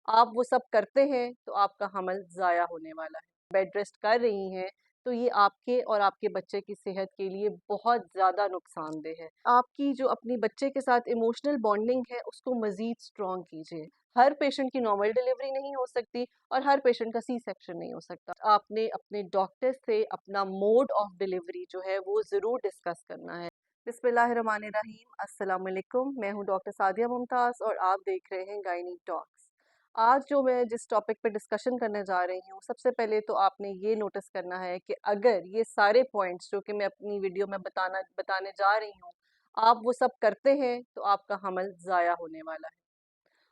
आप वो सब करते हैं तो आपका हमल ज़ाया होने वाला है। बेड रेस्ट कर रही हैं तो ये आपके और आपके बच्चे की सेहत के लिए बहुत ज़्यादा नुकसानदेह है। आपकी जो अपनी बच्चे के साथ इमोशनल बॉन्डिंग है उसको मज़ीद स्ट्रॉन्ग कीजिए। हर पेशेंट की नॉर्मल डिलीवरी नहीं हो सकती और हर पेशेंट का सी सेक्शन नहीं हो सकता। आपने अपने डॉक्टर से अपना मोड ऑफ डिलीवरी जो है वो ज़रूर डिस्कस करना है। बिस्मिल्लाहिर्रहमानिर्रहीम, अस्सलाम वालेकुम। मैं हूँ डॉक्टर सादिया मुमताज़ और आप देख रहे हैं गायनी टॉक्स। आज जो मैं जिस टॉपिक पे डिस्कशन करने जा रही हूँ, सबसे पहले तो आपने ये नोटिस करना है कि अगर ये सारे पॉइंट्स जो कि मैं अपनी वीडियो में बताने जा रही हूँ, आप वो सब करते हैं तो आपका हमल ज़ाया होने वाला है।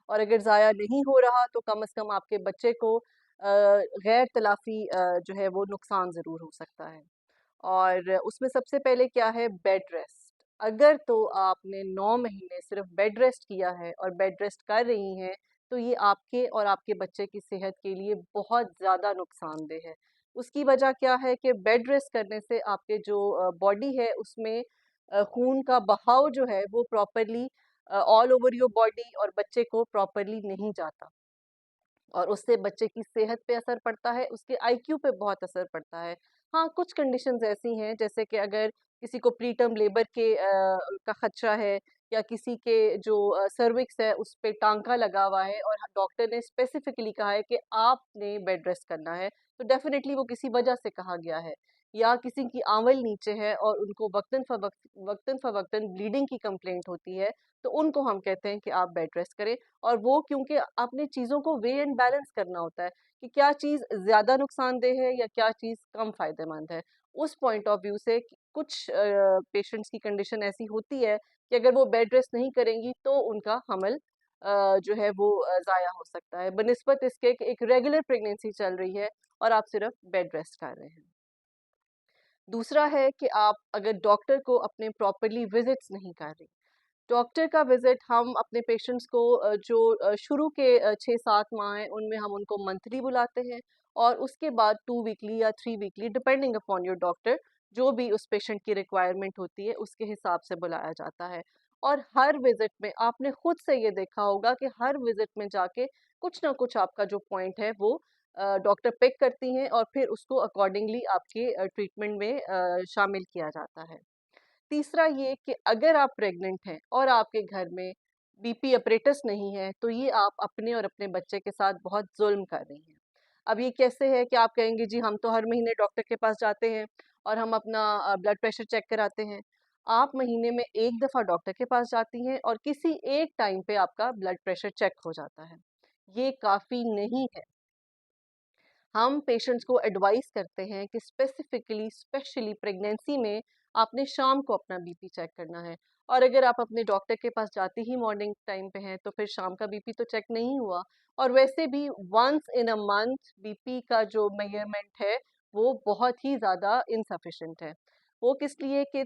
और अगर ज़ाया नहीं हो रहा तो कम से कम आपके बच्चे को गैर तलाफ़ी जो है वो नुकसान ज़रूर हो सकता है। और उसमें सबसे पहले क्या है, बेड रेस्ट। अगर तो आपने 9 महीने सिर्फ बेड रेस्ट किया है और बेड रेस्ट कर रही हैं, तो ये आपके और आपके बच्चे की सेहत के लिए बहुत ज़्यादा नुकसानदेह है। उसकी वजह क्या है कि बेड रेस्ट करने से आपके जो बॉडी है उसमें खून का बहाव जो है वो properly all over your body और बच्चे को प्रॉपरली नहीं जाता। और उससे बच्चे की सेहत पे असर पड़ता है, उसके आईक्यू पे बहुत असर पड़ता है। हाँ, कुछ कंडीशंस ऐसी हैं जैसे कि अगर किसी को प्री टर्म लेबर का खदशा है या किसी के जो सर्विक्स है उस पे टाँका लगा हुआ है और डॉक्टर ने स्पेसिफिकली कहा है कि आपने बेड रेस्ट करना है, तो डेफ़िनेटली वो किसी वजह से कहा गया है। या किसी की आंवल नीचे है और उनको वक़्तन-फ़वक़्तन ब्लीडिंग की कंप्लेंट होती है, तो उनको हम कहते हैं कि आप बेड रेस्ट करें। और वो क्योंकि आपने चीज़ों को वे एंड बैलेंस करना होता है कि क्या चीज़ ज़्यादा नुकसानदेह है या क्या चीज़ कम फ़ायदेमंद है। उस पॉइंट ऑफ व्यू से कुछ पेशेंट्स की कंडीशन ऐसी होती है कि अगर वो बेड रेस्ट नहीं करेंगी तो उनका हमल जो है वो ज़ाया हो सकता है बनिस्बत इसके कि एक रेगुलर प्रेगनेंसी चल रही है और आप सिर्फ बेड रेस्ट कर रहे हैं। दूसरा है कि आप अगर डॉक्टर को अपने प्रॉपरली विजिट्स नहीं कर रही। डॉक्टर का विज़िट हम अपने पेशेंट्स को जो शुरू के 6-7 माह हैं, उनमें हम उनको मंथली बुलाते हैं और उसके बाद 2 वीकली या 3 weekly depending upon your doctor, जो भी उस पेशेंट की रिक्वायरमेंट होती है, उसके हिसाब से बुलाया जाता है। और हर विज़िट में आपने खुद से ये देखा होगा कि हर विज़िट में जाके कुछ ना कुछ आपका जो पॉइंट है वो डॉक्टर पिक करती हैं और फिर उसको अकॉर्डिंगली आपके ट्रीटमेंट में शामिल किया जाता है। तीसरा ये कि अगर आप प्रेग्नेंट हैं और आपके घर में बीपी अपरेटस नहीं है, तो ये आप अपने और अपने बच्चे के साथ बहुत ज़ुल्म कर रही हैं। अब ये कैसे है कि आप कहेंगे जी हम तो हर महीने डॉक्टर के पास जाते हैं और हम अपना ब्लड प्रेशर चेक कराते हैं। आप महीने में 1 दफ़ा डॉक्टर के पास जाती हैं और किसी एक टाइम पे आपका ब्लड प्रेशर चेक हो जाता है। ये काफ़ी नहीं है। हम पेशेंट्स को एडवाइस करते हैं कि स्पेशली प्रेगनेंसी में आपने शाम को अपना बीपी चेक करना है और अगर आप अपने डॉक्टर के पास जाते ही मॉर्निंग टाइम पे हैं तो फिर शाम का बीपी तो चेक नहीं हुआ। और वैसे भी once in a month BP का जो मेजरमेंट है वो बहुत ही ज़्यादा इनसफिशिएंट है। वो किस लिए कि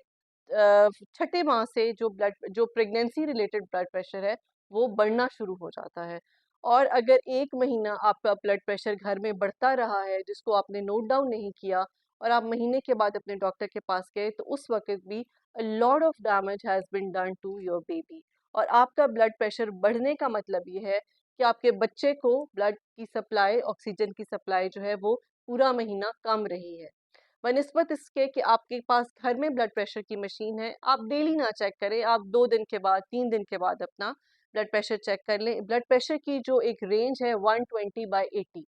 छठे माह से जो प्रेगनेंसी रिलेटेड ब्लड प्रेशर है वो बढ़ना शुरू हो जाता है। और अगर 1 महीना आपका ब्लड प्रेशर घर में बढ़ता रहा है, जिसको आपने नोट डाउन नहीं किया और आप महीने के बाद अपने डॉक्टर के पास गए, तो उस वक़्त भी a lot of damage has been done to your baby. और आपका ब्लड प्रेशर बढ़ने का मतलब ये है कि आपके बच्चे को ब्लड की सप्लाई, ऑक्सीजन की सप्लाई जो है वो पूरा महीना कम रही है। बनिस्बत इसके कि आपके पास घर में ब्लड प्रेशर की मशीन है, आप डेली ना चेक करें, आप 2 दिन के बाद, 3 दिन के बाद अपना ब्लड प्रेशर चेक कर लें। ब्लड प्रेशर की जो एक रेंज है 120/80,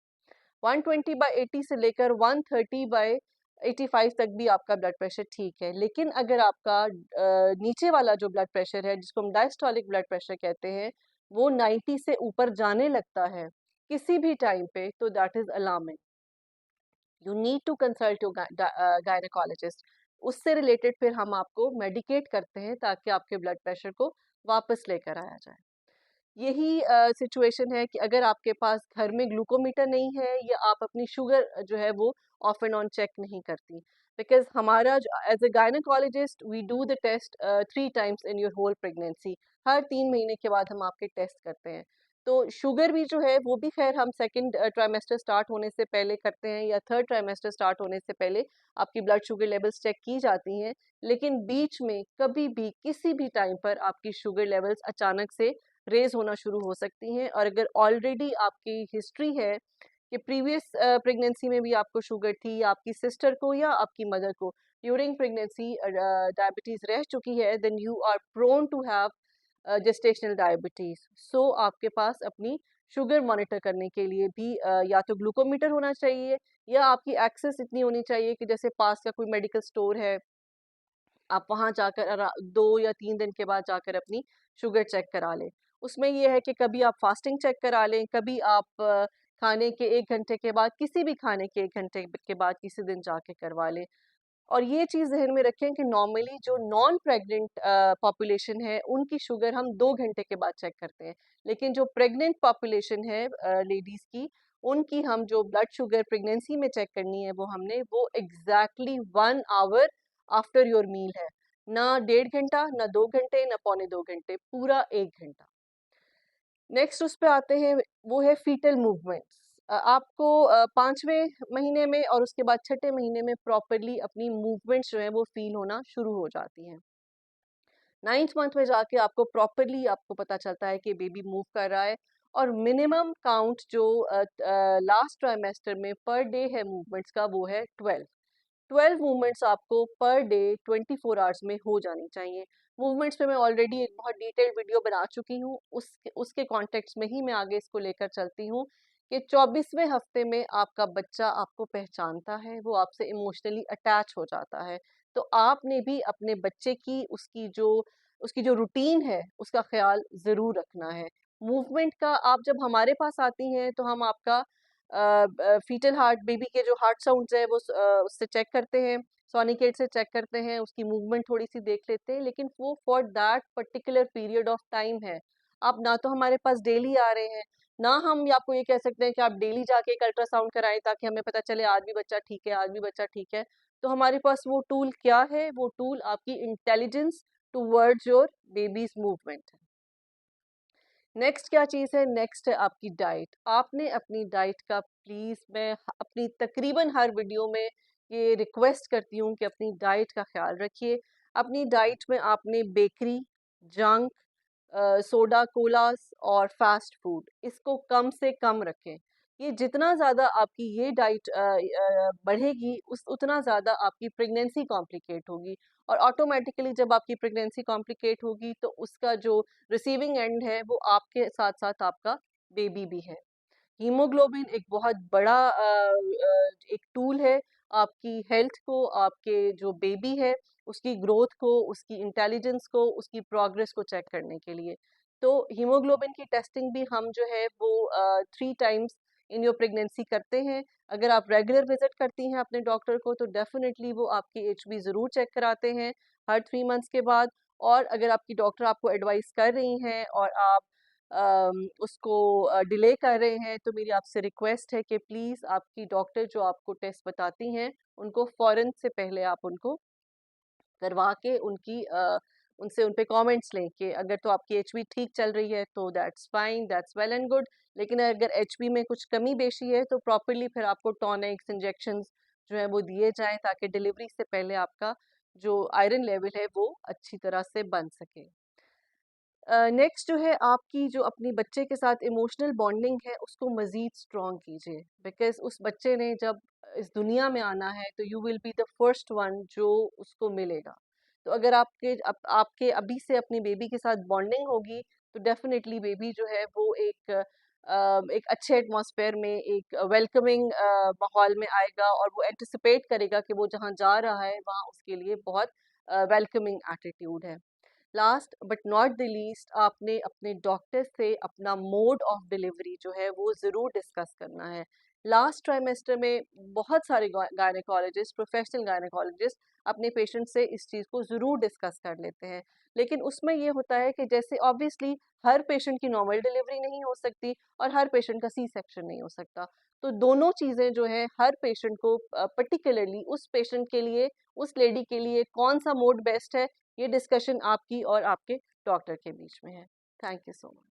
120/80 से लेकर 130/85 तक भी आपका ब्लड प्रेशर ठीक है। लेकिन अगर आपका नीचे वाला जो ब्लड प्रेशर है, जिसको हम डायस्टोलिक ब्लड प्रेशर कहते हैं, वो 90 से ऊपर जाने लगता है, किसी भी टाइम पे, तो that is alarming. You need to consult your gynaecologist. उससे रिलेटेड फिर हम आपको मेडिकेट करते हैं ताकि आपके ब्लड प्रेशर को वापस लेकर आया जाए। यही सिचुएशन है कि अगर आपके पास घर में ग्लूकोमीटर नहीं है या आप अपनी शुगर जो है वो ऑफ एंड ऑन चेक नहीं करती, बिकॉज हमारा as a gynaecologist we do the test 3 times in your whole pregnancy. हर 3 महीने के बाद हम आपके टेस्ट करते हैं। तो शुगर भी जो है वो भी खैर हम सेकंड ट्राइमेस्टर स्टार्ट होने से पहले करते हैं या थर्ड ट्राइमेस्टर स्टार्ट होने से पहले आपकी ब्लड शुगर लेवल्स चेक की जाती हैं। लेकिन बीच में कभी भी किसी भी टाइम पर आपकी शुगर लेवल्स अचानक से रेज होना शुरू हो सकती हैं। और अगर ऑलरेडी आपकी हिस्ट्री है कि प्रीवियस प्रेगनेंसी में भी आपको शुगर थी, या आपकी सिस्टर को या आपकी मदर को ड्यूरिंग प्रेगनेंसी डायबिटीज़ रह चुकी है, then you are prone to have gestational diabetes. So आपके पास अपनी शुगर मॉनिटर करने के लिए भी या तो ग्लूकोमीटर होना चाहिए, या आपकी एक्सेस इतनी होनी चाहिए कि जैसे पास का कोई मेडिकल स्टोर है, आप वहाँ जाकर 2 या 3 दिन के बाद जाकर अपनी शुगर चेक करा लें। उसमें ये है कि कभी आप फास्टिंग चेक करा लें, कभी आप खाने के 1 घंटे के बाद, किसी भी खाने के 1 घंटे के बाद किसी दिन जाके करवा लें। और ये चीज़ ज़हन में रखें कि नॉर्मली जो नॉन प्रेग्नेंट पॉपुलेशन है, उनकी शुगर हम 2 घंटे के बाद चेक करते हैं। लेकिन जो प्रेग्नेंट पॉपुलेशन है लेडीज़ की, उनकी हम जो ब्लड शुगर प्रेगनेंसी में चेक करनी है, वो exactly 1 hour after your meal है। ना 1.5 घंटा, ना 2 घंटे, ना पौने 2 घंटे, पूरा 1 घंटा। नेक्स्ट उस पे आते हैं, वो है फीटल मूवमेंट्स। आपको 5वें महीने में और उसके बाद 6ठे महीने में प्रॉपरली अपनी मूवमेंट्स जो है वो फील होना शुरू हो जाती हैं। 9th मंथ में जाके आपको प्रॉपरली आपको पता चलता है कि बेबी मूव कर रहा है। और मिनिमम काउंट जो लास्ट ट्राइमेस्टर में पर डे है मूवमेंट्स का, वो है 12 मूवमेंट्स आपको पर डे 24 आवर्स में हो जानी चाहिए। मूवमेंट्स पे मैं ऑलरेडी एक बहुत डिटेल्ड वीडियो बना चुकी हूँ, उसके कॉन्टेक्स्ट में ही मैं आगे इसको लेकर चलती हूँ कि 24वें हफ्ते में आपका बच्चा आपको पहचानता है, वो आपसे इमोशनली अटैच हो जाता है। तो आपने भी अपने बच्चे की उसकी जो रूटीन है उसका ख्याल ज़रूर रखना है। मूवमेंट का आप जब हमारे पास आती हैं तो हम आपका फीटल हार्ट, बेबी के जो हार्ट साउंड्स है वो उससे चेक करते हैं, सोनिकेट से चेक करते हैं, उसकी मूवमेंट थोड़ी सी देख लेते हैं, लेकिन वो for that particular period of time है। आप ना तो हमारे पास डेली आ रहे हैं, ना हम आपको ये कह सकते हैं कि आप डेली जाके एक अल्ट्रासाउंड कराएं ताकि हमें पता चले आज भी बच्चा ठीक है, आज भी बच्चा ठीक है। तो हमारे पास वो टूल क्या है? वो टूल आपकी intelligence towards your babies movement है। नेक्स्ट क्या चीज़ है? नेक्स्ट है आपकी डाइट। आपने अपनी डाइट का, प्लीज़ मैं अपनी तकरीबन हर वीडियो में ये रिक्वेस्ट करती हूँ कि अपनी डाइट का ख्याल रखिए। अपनी डाइट में आपने बेकरी, जंक, सोडा कोलास और फास्ट फूड, इसको कम से कम रखें। ये जितना ज़्यादा आपकी ये डाइट बढ़ेगी, उतना ज़्यादा आपकी प्रेगनेंसी कॉम्प्लिकेट होगी। और ऑटोमेटिकली जब आपकी प्रेगनेंसी कॉम्प्लिकेट होगी तो उसका जो रिसीविंग एंड है वो आपके साथ साथ आपका बेबी भी है। हीमोग्लोबिन एक बहुत बड़ा एक टूल है आपकी हेल्थ को, आपके जो बेबी है उसकी ग्रोथ को, उसकी इंटेलिजेंस को, उसकी प्रोग्रेस को चेक करने के लिए। तो हीमोग्लोबिन की टेस्टिंग भी हम जो है वो 3 टाइम्स इन योर प्रेगनेंसी करते हैं। अगर आप रेगुलर विजिट करती हैं अपने डॉक्टर को तो डेफिनेटली वो आपकी एचबी ज़रूर चेक कराते हैं हर 3 मंथ्स के बाद। और अगर आपकी डॉक्टर आपको एडवाइस कर रही हैं और आप उसको डिले कर रहे हैं, तो मेरी आपसे रिक्वेस्ट है कि प्लीज़ आपकी डॉक्टर जो आपको टेस्ट बताती हैं, उनको फ़ौरन से पहले आप उनको करवा के उनसे उन पे कमेंट्स लें कि अगर तो आपकी एचबी ठीक चल रही है तो that's fine, that's well and good. लेकिन अगर एचबी में कुछ कमी बेशी है तो प्रॉपरली फिर आपको टॉनिक्स, इंजेक्शंस जो है वो दिए जाएँ ताकि डिलीवरी से पहले आपका जो आयरन लेवल है वो अच्छी तरह से बन सके। नेक्स्ट जो है आपकी जो अपनी बच्चे के साथ इमोशनल बॉन्डिंग है उसको मज़ीद स्ट्रॉन्ग कीजिए, बिकॉज़ उस बच्चे ने जब इस दुनिया में आना है तो you will be the first one जो उसको मिलेगा। तो अगर आपके अभी से अपनी बेबी के साथ बॉन्डिंग होगी तो डेफ़िनेटली बेबी जो है वो एक अच्छे एटमॉस्फेयर में, एक वेलकमिंग माहौल में आएगा और वो एंटिसिपेट करेगा कि वो जहाँ जा रहा है वहाँ उसके लिए बहुत वेलकमिंग एटीट्यूड है। Last but not the least, आपने अपने डॉक्टर से अपना मोड ऑफ डिलीवरी जो है वो ज़रूर डिस्कस करना है। लास्ट ट्राइमेस्टर में बहुत सारे गायनेकोलॉजिस्ट, प्रोफेशनल गायनेकोलॉजिस्ट अपने पेशेंट से इस चीज़ को ज़रूर डिस्कस कर लेते हैं। लेकिन उसमें ये होता है कि जैसे ऑब्वियसली हर पेशेंट की नॉर्मल डिलीवरी नहीं हो सकती और हर पेशेंट का सी सेक्शन नहीं हो सकता। तो दोनों चीज़ें जो है हर पेशेंट को पर्टिकुलरली उस पेशेंट के लिए, उस लेडी के लिए कौन सा मोड बेस्ट है, ये डिस्कशन आपकी और आपके डॉक्टर के बीच में है। Thank you so much.